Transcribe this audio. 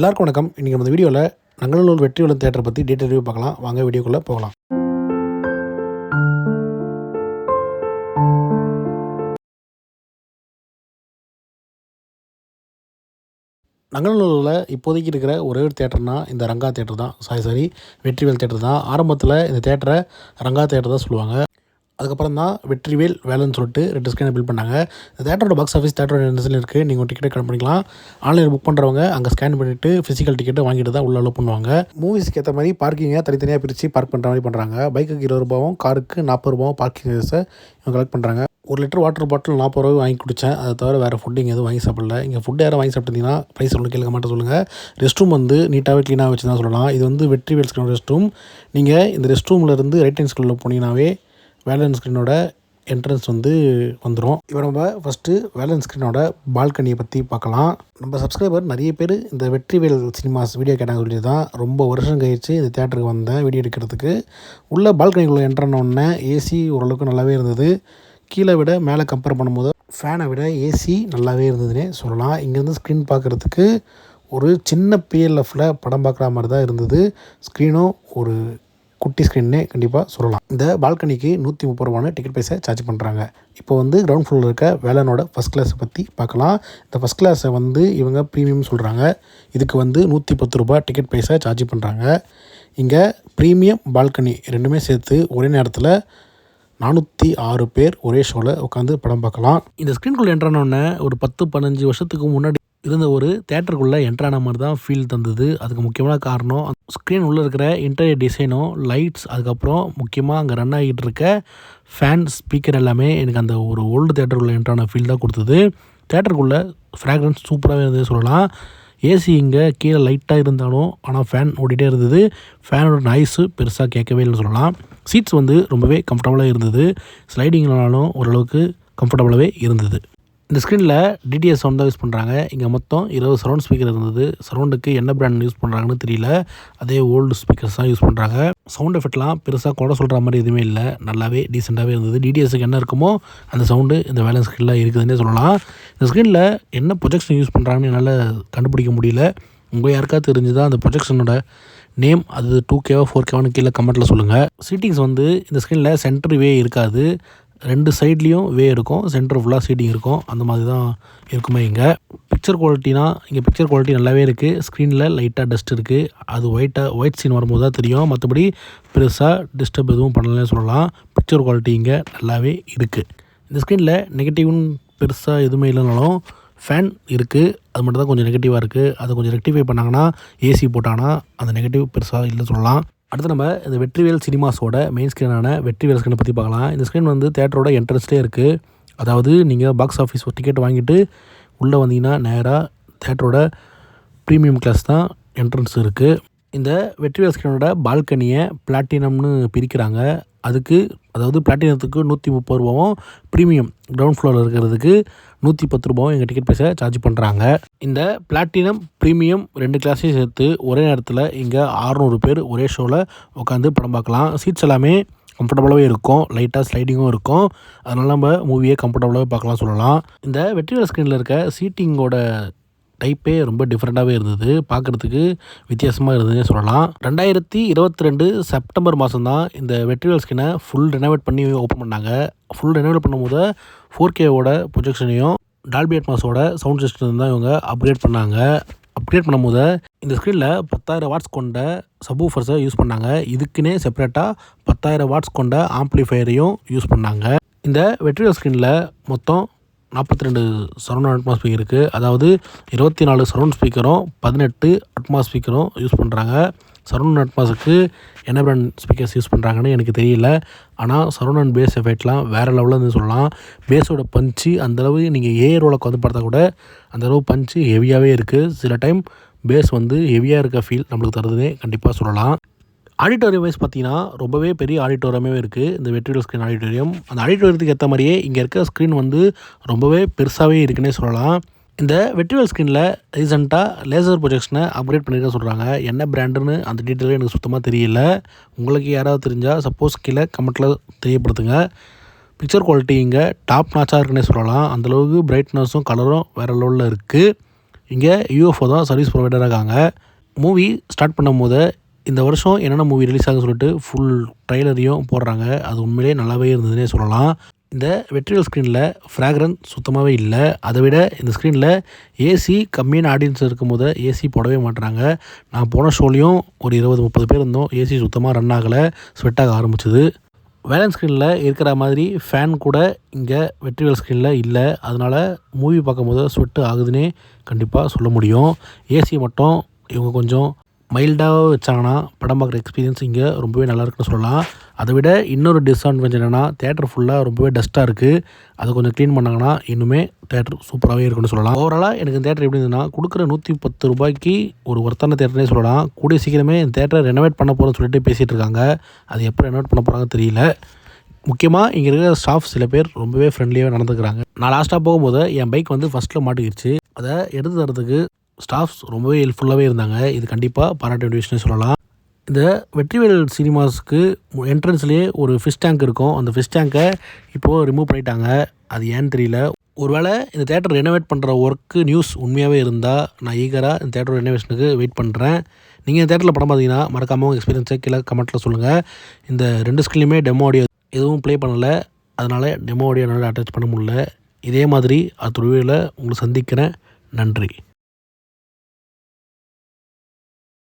எல்லாருக்கும் வணக்கம். இன்றைக்கி நம்ம வீடியோவில் நங்கநல்லூர் வெற்றிவேல் தியேட்டரை பற்றி டீட்டெயில் ரிவ்யூ பார்க்கலாம். வாங்க வீடியோக்குள்ளே போகலாம். நங்கநல்லூரில் இப்போதைக்கு இருக்கிற ஒரே ஒரு தியேட்டர்னா இந்த ரங்கா தியேட்டர் தான். வெற்றிவேல் தியேட்டர் தான். ஆரம்பத்தில் இந்த தியேட்டரை ரங்கா தியேட்டர் தான் சொல்லுவாங்க. அதுக்கப்புறம் தான் வெற்றிவேல் வேலைன்னு சொல்லிட்டு 2 ஸ்க்ரீனை பில்ட் பண்ணாங்க. இந்த தேட்டரோட பாக்ஸ் ஆஃபீஸ் தேட்டரோட என்ட்ரன்ஸில் இருக்குது. நீங்கள் ஒரு டிக்கெட்டை கட் பண்ணிக்கலாம். ஆன்லைனில் புக் பண்ணுறவங்க அங்கே ஸ்கேன் பண்ணிவிட்டு ஃபிசிக்கல் டிக்கெட்டை வாங்கிட்டு தான் உள்ள அலோவ் பண்ணுவாங்க. மூவிஸ்க்கு ஏற்ற மாதிரி பார்க்கிங்கை தனித்தனியாக பிரித்து பார்க் பண்ணுற மாதிரி பண்ணுறாங்க. பைக்குக்கு 20 ரூபாவும் காருக்கு 40 ரூபாவும் பார்க்கிங் சார்ஜஸை இவங்க கலெக்ட் பண்ணுறாங்க. 1 லிட்டர் வாட்டர் பாட்டில் 40 ரூபாய் வாங்கி குடித்தேன். அதை தவிர வேறு ஃபுட்டு இங்கே எதுவும் வாங்கி சாப்பிடல. இங்கே ஃபுட்டு யாரும் வாங்கி சாப்பிட்டீங்கன்னா ப்ரைஸ் ஒன்று கேட்க மாட்டேன் சொல்லுங்கள். ரெஸ்ட் ரூம் வந்து நீட்டாகவே க்ளீனாக வச்சு தான் சொல்லலாம். இது வந்து வெற்றிவேல் ஸ்க்ரீன் ரெஸ்ட் ரூம். நீங்கள் இந்த ரெஸ்ட் ரூம்லேருந்து ரைட் ஹேண்ட் ஸ்க்ரீனில் போனீங்கன்னாவே வேலன் ஸ்க்ரீனோட என்ட்ரன்ஸ் வந்து வந்துடும். இப்போ நம்ம ஃபஸ்ட்டு வேலன் ஸ்க்ரீனோட பால்கனியை பற்றி பார்க்கலாம். நம்ம சப்ஸ்கிரைபர் நிறைய பேர் இந்த வெற்றிவேல் சினிமாஸ் வீடியோ கேட்டாங்க சொல்லி தான் ரொம்ப வருஷம் கழிச்சு இந்த தேட்டருக்கு வந்தேன் வீடியோ எடுக்கிறதுக்கு. உள்ள பால்கனிக்குள்ளே என்ட்ரானோடனே ஏசி ஓரளவுக்கு நல்லாவே இருந்தது. கீழே விட மேலே கம்பேர் பண்ணும்போது ஃபேனை விட ஏசி நல்லாவே இருந்ததுன்னே சொல்லலாம். இங்கேருந்து ஸ்க்ரீன் பார்க்குறதுக்கு ஒரு சின்ன பிஎல்எஃப்பில் படம் பார்க்குற மாதிரி தான் இருந்தது. ஸ்க்ரீனும் ஒரு குட்டி ஸ்க்ரீன்னே கண்டிப்பாக சொல்லலாம். இந்த பால்கனிக்கு 130 ரூபான்னு டிக்கெட் பைசா சார்ஜ் பண்ணுறாங்க. இப்போ வந்து கிரவுண்ட் ஃப்ளோரில் இருக்க வேலனோட ஃபஸ்ட் கிளாஸை பற்றி பார்க்கலாம். இந்த ஃபஸ்ட் கிளாஸை வந்து இவங்க ப்ரீமியம் சொல்கிறாங்க. இதுக்கு வந்து 110 ரூபா டிக்கெட் பைசா சார்ஜ் பண்ணுறாங்க. இங்கே ப்ரீமியம் பால்கனி ரெண்டுமே சேர்த்து ஒரே நேரத்தில் 406 பேர் ஒரே ஷோவில் உட்காந்து படம் பார்க்கலாம். இந்த ஸ்க்ரீனுக்குள்ளே என்ட்ரானோடனே ஒரு 10-15 வருஷத்துக்கு முன்னாடி இருந்த ஒரு தேட்டருக்குள்ளே என்ட்ரான மாதிரி தான் ஃபீல் தந்தது. அதுக்கு முக்கியமான காரணம் ஸ்க்ரீன் உள்ளே இருக்கிற இன்டீரியர் டிசைனும் லைட்ஸ், அதுக்கப்புறம் முக்கியமாக அங்கே ரன் ஆகிட்டு இருக்க ஃபேன் ஸ்பீக்கர் எல்லாமே எனக்கு அந்த ஒரு ஓல்டு தேட்டருக்குள்ளே என்ட்ரான ஃபீல் தான் கொடுத்தது. தேட்டருக்குள்ளே ஃப்ராக்ரன்ஸ் சூப்பராகவே இருந்தது சொல்லலாம். ஏசி இங்கே கீழே லைட்டாக இருந்தாலும் ஆனால் ஃபேன் ஓடிட்டே இருந்தது. ஃபேனோட நாய்ஸு பெருசாக கேட்கவே இல்லைன்னு சொல்லலாம். சீட்ஸ் வந்து ரொம்பவே கம்ஃபர்டபுளாக இருந்தது. ஸ்லைடிங்னாலும் ஓரளவுக்கு கம்ஃபர்டபுளாகவே இருந்தது. இந்த ஸ்க்ரீனில் டிடிஎஸ் சவுண்ட் தான் யூஸ் பண்ணுறாங்க. இங்கே மொத்தம் 20 சரௌண்ட் ஸ்பீக்கர் இருந்தது. சரௌண்டுக்கு என்ன பிராண்ட் யூஸ் பண்ணுறாங்கன்னு தெரியல. அதே ஓல்டு ஸ்பீக்கர்ஸ் தான் யூஸ் பண்ணுறாங்க. சவுண்ட் எஃபெக்ட்லாம் பெருசாக கூட சொல்கிற மாதிரி எதுவுமே இல்லை. நல்லாவே டீசெண்டாகவே இருந்தது. டிடிஎஸ்க்கு என்ன இருக்குமோ அந்த சவுண்டு இந்த வேலன் ஸ்க்ரீனில் இருக்குதுன்னே சொல்லலாம். இந்த ஸ்க்ரீனில் என்ன ப்ரொஜெக்ஷன் யூஸ் பண்ணுறாங்கன்னு என்னால் கண்டுபிடிக்க முடியல. உங்கள் யாருக்காவது தெரிஞ்சுதான் அந்த ப்ரொஜெக்ஷனோட நேம் அது 2K 4K கீழே கமெண்ட்டில் சொல்லுங்கள். சீட்டிங்ஸ் வந்து இந்த ஸ்க்ரீனில் சென்டர் வே இருக்காது. 2 சைட்லேயும் வே இருக்கும். சென்டர் ஃபுல்லாக சீட்டிங் இருக்கும். அந்த மாதிரி தான் இருக்குமே. இங்கே பிக்சர் குவாலிட்டி நல்லாவே இருக்குது. ஸ்க்ரீனில் லைட்டாக டஸ்ட் இருக்குது. அது ஒயிட் சீன் வரும்போது தான் தெரியும். மற்றபடி பெருசாக டிஸ்டர்ப் எதுவும் பண்ணலன்னு சொல்லலாம். பிக்சர் குவாலிட்டி இங்கே நல்லாவே இருக்குது. இந்த ஸ்க்ரீனில் நெகட்டிவ்னு பெருசாக எதுவுமே இல்லைனாலும் ஃபேன் இருக்குது. அது மட்டும் தான் கொஞ்சம் நெகட்டிவாக இருக்குது. அதை கொஞ்சம் ரெக்டிஃபை பண்ணாங்கன்னா ஏசி போட்டாங்கன்னா அந்த நெகட்டிவ் பெருசாக இல்லைன்னு சொல்லலாம். அடுத்து நம்ம இந்த வெற்றிவேல் சினிமாஸோட மெயின் ஸ்க்ரீனான வெற்றிவேல் ஸ்க்ரீனை பற்றி பார்க்கலாம். இந்த ஸ்க்ரீன் வந்து தேட்டரோட என்ட்ரன்ஸ்லேயே இருக்குது. அதாவது நீங்கள் பாக்ஸ் ஆஃபீஸ் ஒரு டிக்கெட் வாங்கிட்டு உள்ளே வந்தீங்கன்னா நேராக தேட்டரோட ப்ரீமியம் கிளாஸ் தான் என்ட்ரன்ஸ் இருக்குது. இந்த வெற்றிவேல் ஸ்க்ரீனோட பால்கனியை பிளாட்டினம்னு பிரிக்கிறாங்க. அதாவது பிளாட்டினத்துக்கு 130 ரூபாவும் ப்ரீமியம் கிரவுண்ட் ஃப்ளோரில் இருக்கிறதுக்கு 110 ரூபாவும் எங்கள் டிக்கெட் பைசா சார்ஜ் பண்ணுறாங்க. இந்த பிளாட்டினம் ப்ரீமியம் 2 கிளாஸையும் சேர்த்து ஒரே நேரத்தில் இங்கே 600 பேர் ஒரே ஷோவில் உட்காந்து படம் பார்க்கலாம். சீட்ஸ் எல்லாமே கம்ஃபர்டபுளாகவே இருக்கும். லைட்டாக ஸ்லைடிங்கும் இருக்கும். அதனால் நம்ம மூவியை கம்ஃபர்டபுளாகவே பார்க்கலாம் சொல்லலாம். இந்த வெற்றிவேல் ஸ்க்ரீனில் இருக்க சீட்டிங்கோட டைப்பே ரொம்ப டிஃப்ரெண்ட்டாகவே இருந்தது. பார்க்குறதுக்கு வித்தியாசமாக இருந்ததுன்னே சொல்லலாம். 2022 செப்டம்பர் மாதம் தான் இந்த வெற்றிவேல் ஸ்க்ரீனை ஃபுல் ரெனோவேட் பண்ணி ஓப்பன் பண்ணாங்க. ஃபுல் ரெனோவேட் பண்ணும்போது 4Kவோட ப்ரொஜெக்ஷனையும் டால்பி அட்மாஸோட சவுண்ட் சிஸ்டம் தான் இவங்க அப்கிரேட் பண்ணாங்க. அப்கிரேட் பண்ணும்போது இந்த ஸ்க்ரீனில் 10,000 வாட்ஸ் கொண்ட சப்வூஃபர்ஸை யூஸ் பண்ணாங்க. இதுக்குன்னே செப்பரேட்டாக 10,000 வாட்ஸ் கொண்ட ஆம்ப்ளிஃபையரையும் யூஸ் பண்ணாங்க. இந்த வெற்றிவேல் ஸ்க்ரீனில் மொத்தம் 42 சரௌண்ட் அட்மாஸ் ஸ்பீக்கர் இருக்குது. அதாவது 24 சரௌண்ட் ஸ்பீக்கரும் 18 அட்மாஸ் ஸ்பீக்கரும் யூஸ் பண்ணுறாங்க. சரௌண்ட் அட்மாஸுக்கு என்ன பிராண்ட் ஸ்பீக்கர்ஸ் யூஸ் பண்ணுறாங்கன்னு எனக்கு தெரியல. ஆனால் சரௌண்ட் அண்ட் பேஸ் எஃபெக்ட்லாம் வேறு லெவலில் இருந்து சொல்லலாம். பேஸோட பஞ்சு அந்தளவு நீங்கள் ஏரோவில் உட்காந்து பார்த்தா கூட அந்தளவு பஞ்சு ஹெவியாகவே இருக்குது. சில டைம் பேஸ் வந்து ஹெவியாக இருக்க ஃபீல் நம்மளுக்கு தருதுன்னே கண்டிப்பாக சொல்லலாம். ஆடிட்டோரியம் வைஸ் பார்த்தீங்கன்னா ரொம்பவே பெரிய ஆடிட்டோரியமே இருக்குது. இந்த வெற்றிவேல் ஸ்க்ரீன் ஆடிட்டோரியம். அந்த ஆடிட்டோரியத்துக்கு ஏற்ற மாதிரியே இங்கே இருக்க ஸ்க்ரீன் வந்து ரொம்பவே பெருசாகவே இருக்குன்னே சொல்லலாம். இந்த வெற்றிவேல் ஸ்க்ரீனில் ரீசெண்டாக லேசர் ப்ரொஜெக்ஷனை அப்கிரேட் பண்ணியிருக்க சொல்கிறாங்க. என்ன பிராண்டுன்னு அந்த டீட்டெயிலே எனக்கு சுத்தமாக தெரியல. உங்களுக்கு யாராவது தெரிஞ்சால் சப்போஸ் கீழே கமெண்ட்டில் தெரியப்படுத்துங்க. பிக்சர் குவாலிட்டி இங்கே டாப் நாச்சாக இருக்குன்னே சொல்லலாம். அந்தளவுக்கு பிரைட்னஸும் கலரும் வேறு லெவலில் இருக்குது. இங்கே யூஎஃப்ஓ தான் சர்வீஸ் ப்ரொவைடராக இருக்காங்க. மூவி ஸ்டார்ட் பண்ணும்போது இந்த வருஷம் என்னென்ன மூவி ரிலீஸ் ஆகுதுன்னு சொல்லிட்டு ஃபுல் ட்ரைலரையும் போடுறாங்க. அது உண்மையிலே நல்லாவே இருந்ததுன்னே சொல்லலாம். இந்த வெற்றிவேல் ஸ்க்ரீனில் ஃப்ராக்ரன்ஸ் சுத்தமாகவே இல்லை. அதை விட இந்த ஸ்க்ரீனில் ஏசி கம்மியான ஆடியன்ஸ் இருக்கும்போது ஏசி போடவே மாட்டுறாங்க. நான் போன ஷோலையும் ஒரு 20-30 பேர் இருந்தோம். ஏசி சுத்தமாக ரன் ஆகலை, ஸ்வெட் ஆக ஆரம்பிச்சிது. வேலன் ஸ்க்ரீனில் இருக்கிற மாதிரி ஃபேன் கூட இங்கே வெற்றிவேல் ஸ்க்ரீனில் இல்லை. அதனால் மூவி பார்க்கும்போது ஸ்வெட்டு ஆகுதுன்னே கண்டிப்பாக சொல்ல முடியும். ஏசி மட்டும் இவங்க கொஞ்சம் மைல்டாக வச்சாங்கன்னா படம் பார்க்குற எக்ஸ்பீரியன்ஸ் இங்கே ரொம்பவே நல்லாயிருக்குன்னு சொல்லலாம். அதை விட இன்னொரு டிஸ்அட்வான்டேஜ் என்னென்னா தேட்டர் ஃபுல்லாக ரொம்பவே டஸ்ட்டாக இருக்குது. அதை கொஞ்சம் க்ளீன் பண்ணாங்கன்னா இன்னுமே தேட்டர் சூப்பராகவே இருக்குன்னு சொல்லலாம். ஓவராலாக எனக்கு இந்த தேட்டர் எப்படி இருந்ததுன்னா, கொடுக்குற 110 ரூபாய்க்கு ஒரு ஒர்த்தான தேட்டர்னே சொல்லலாம். கூடிய சீக்கிரமே இந்த தேட்டரை ரெனோவேட் பண்ண போகிறோன்னு சொல்லிட்டு பேசிகிட்டு இருக்காங்க. அது எப்போ ரெனோவேட் பண்ண போகிறாங்க தெரியல. முக்கியமாக இங்கே இருக்கிற ஸ்டாஃப் சில பேர் ரொம்பவே ஃப்ரெண்ட்லியாகவே நடந்துக்கிறாங்க. நான் லாஸ்ட்டாக போகும்போது என் பைக் வந்து ஃபஸ்ட்டில் மாட்டிக்கிடுச்சு. அதை எடுத்து தரதுக்கு ஸ்டாஃப்ஸ் ரொம்பவே ஹெல்ப்ஃபுல்லாகவே இருந்தாங்க. இது கண்டிப்பாக பாராட்ட வேண்டிய விஷயம்னு சொல்லலாம். இந்த வெற்றிவேல் சினிமாஸுக்கு என்ட்ரன்ஸ்லேயே ஒரு ஃபிஷ் டேங்க் இருக்கும். அந்த ஃபிஷ் டேங்கை இப்போது ரிமூவ் பண்ணிட்டாங்க. அது ஏன்னு தெரியல. ஒருவேளை இந்த தேட்டர் ரெனோவேட் பண்ணுற ஒர்க்கு நியூஸ் உண்மையாகவே இருந்தால் நான் ஈகராக இந்த தேட்டர் ரெனோவேஷனுக்கு வெயிட் பண்ணுறேன். நீங்கள் இந்த தேட்டரில் படம் பார்த்தீங்கன்னா மறக்காமல் உங்கள் எக்ஸ்பீரியன்ஸை கீழே கமெண்ட்டில் சொல்லுங்கள். இந்த 2 ஸ்க்ரீன்லையுமே டெமோ ஆடியோ எதுவும் ப்ளே பண்ணலை. அதனால் டெமோ ஆடியோ என்னால் அட்டாச் பண்ண முடியல. இதே மாதிரி அடுத்த வீடியோவில் உங்களை சந்திக்கிறேன். நன்றி.